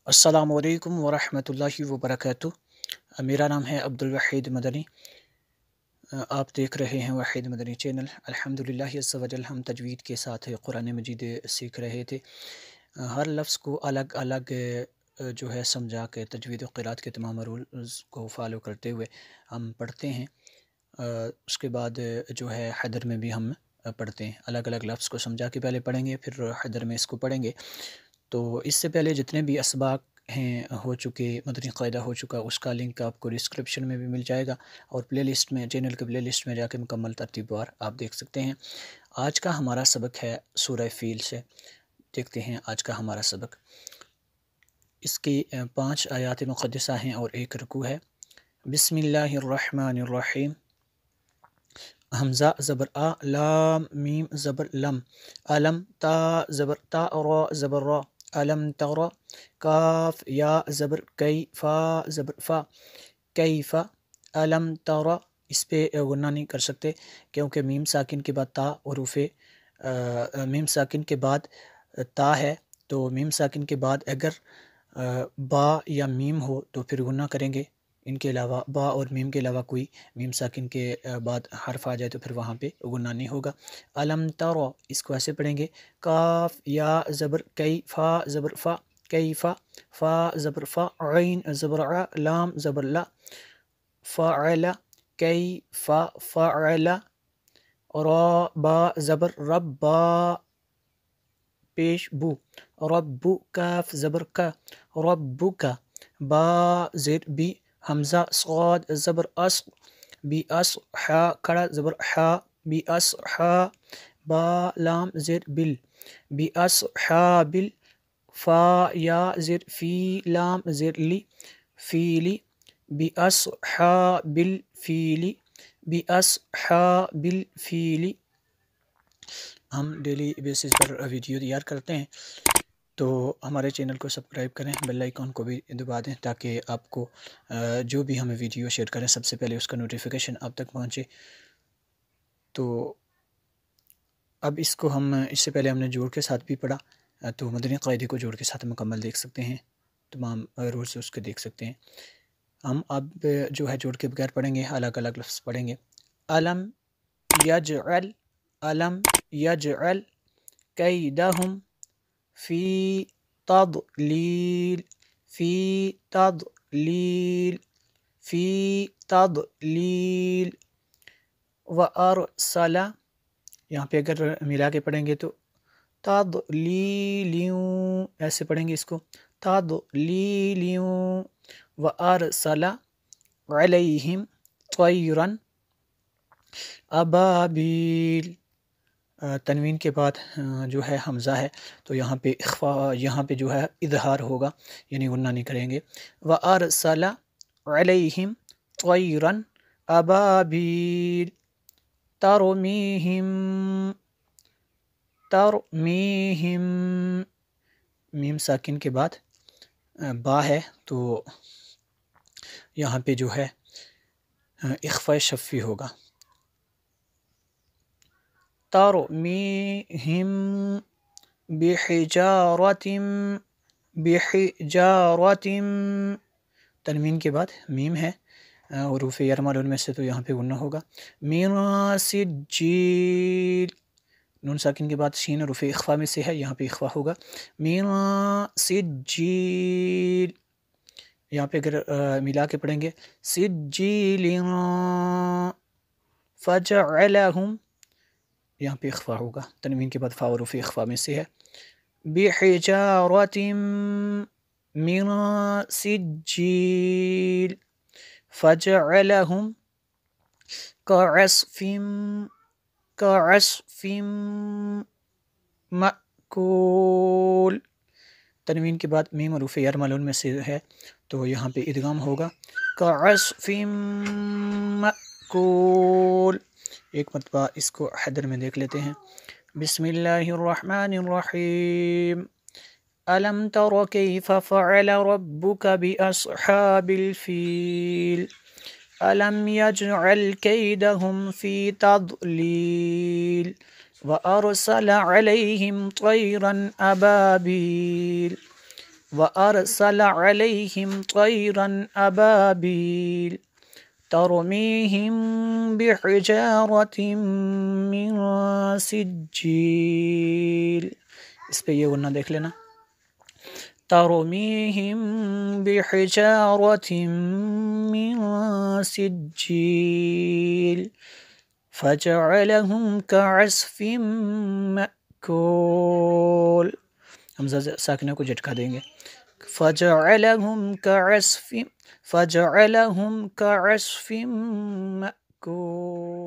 अस्सलामु अलैकुम वरहमतुल्लाहि वबरकातुह। मेरा नाम है अब्दुल वहीद मदनी। आप देख रहे हैं वहीद मदनी चैनल। अल्हम्दुलिल्लाह अज़्ज़ व जल हम तजवीद के साथ कुरान मजीद सीख रहे थे। हर लफ्ज़ को अलग अलग जो है समझा के तजवीद व क़िरात के तमाम रूल्स को फॉलो करते हुए हम पढ़ते हैं। उसके बाद जो है हैदर में भी हम पढ़ते हैं। अलग अलग लफ्ज़ को समझा के पहले पढ़ेंगे, फिर हैदर में इसको पढ़ेंगे। तो इससे पहले जितने भी असबाक हैं हो चुके, मदनी क़ायदा हो चुका, उसका लिंक आपको डिस्क्रिप्शन में भी मिल जाएगा और प्लेलिस्ट में, चैनल के प्लेलिस्ट में जाके मुकम्मल तरतीबवार आप देख सकते हैं। आज का हमारा सबक है सूरह फ़ील से। देखते हैं आज का हमारा सबक। इसकी 5 आयात मुक़द्दसा हैं और 1 रुकू है। बिस्मिल्लाहिर्रहमानिर्रहीम। हमज़ा ज़बर आ, लाम मीम ज़बर लम, अलम ता ज़बर ता, रा ज़बर रा, अलम तरा, काफ या ज़बर कई, फ़ा ज़बर फ़ा, कैफ़ा, अलम तरा। इस पे गुन्ना नहीं कर सकते क्योंकि मीम साकिन के बाद ता हरूफ़े मीम साकिन के बाद ता है। तो मीम साकिन के बाद अगर बा या मीम हो तो फिर गुन्ना करेंगे। इनके अलावा बा और मीम के अलावा कोई मीम साकिन के बाद हर्फ आ जाए तो फिर वहाँ पे गुन्ना नहीं होगा। अलम तरा, इसको ऐसे पढ़ेंगे। काफ या ज़बर कई, फ़ा ज़बर फ़ा, कैफ़ा, फ़ा ज़बर फ़ा, ऐन ज़बर आ, लाम ज़बर ला, फ़अला, कैफ़ा फ़अला, रा बा ज़बर रब, बा पेश बू, रब्बु, काफ ज़बर का, रब्बुका, बा ज़ेर बी, हमज़ा स्वाद ज़बर अस, बी अस, हा खड़ा ज़बर हा, बी अस हा, बा लाम ज़ेर बिल, बी अस हा बिल, फ़ा या ज़ेर फ़ी, लाम ज़ेर ली, फ़ीली, बी अस हा बिल फ़ीली, बी अस हा बिल फ़ीली। हम डेली बेसिस पर वीडियो तैयार करते हैं, तो हमारे चैनल को सब्सक्राइब करें, बेल आइकन को भी दबा दें ताकि आपको जो भी हमें वीडियो शेयर करें सबसे पहले उसका नोटिफिकेशन आप तक पहुंचे। तो अब इसको हम, इससे पहले हमने जोड़ के साथ भी पढ़ा, तो मदनी क़ायदे को जोड़ के साथ मुकम्मल देख सकते हैं, तमाम रूल्स उसके देख सकते हैं। हम अब जो है जोड़ के बगैर पढ़ेंगे, अलग अलग लफ्ज़ पढ़ेंगे। अलम यजअल, अलम यजअल, कैदहुम फ़ी तदलील, फ़ी तदलील, फ़ी तदलील, व अरसला। यहाँ पे अगर मिला के पढ़ेंगे तो तदलीलियूं ऐसे पढ़ेंगे इसको, तदलीलियूं, व अरसला अलैहिम तयरन अबाबील। तनवीन के बाद जो है हमज़ा है तो यहाँ पे इख्फा, यहाँ पे जो है इज़हार होगा, यानी गुन्ना नहीं करेंगे। व अरसला अलैहिम तयरन अबाबील तरमीहिम, तरमीहिम, मीम साकिन के बाद बा है तो यहाँ पे जो है इख्फा शफ़ी होगा। तरमीहिम बिहिजारतिम, बिहिजारतिम, तनवीन के बाद मीम है हुरूफ़ यरमल उनमें से, तो यहाँ पे गुन्ना होगा। मिन सिज्जील, नून साकिन के बाद शीन रुफ़ इख्फा में से है, यहाँ पे इख्फा होगा। मिन सिज्जील, यहाँ पे अगर मिला के पढ़ेंगे सिज्जीलिन फजअलहुम, यहाँ पे इख्फा होगा, तनवीन के बाद फ़ा रुफ़ इख्फा में से है। बिहिजारतिम मिन सिज्जील फजअलहुम कअस्फिम, कअस्फिम मअकूल, तनवीन के बाद मीम रूफ़ यरमलून में से है तो यहाँ पे इदगाम होगा। कअस्फिम मअकूल। एक मरतबा इसको हैदर में देख लेते हैं। बिस्मिल्लाहिर्रहमानिर्रहीम। अलम तरा कैफ़ फ़अल रब्बुक बिअस्हाबिल फ़ील, अलम यजअल कैदहुम फ़ी तदलील, व अरसल अलैहिम तयरन अबाबील, وأرسل عليهم طيرا أبابيل ترميهم بحجارة من سجيل. اس پہ یہ غنہ دیکھ لینا. ترميهم بحجارة من سجيل فجعلهم كعصف مأكول. حمزہ ساکنہ کو جھٹکا دیں گے. فجعلهم كعصف مأكول.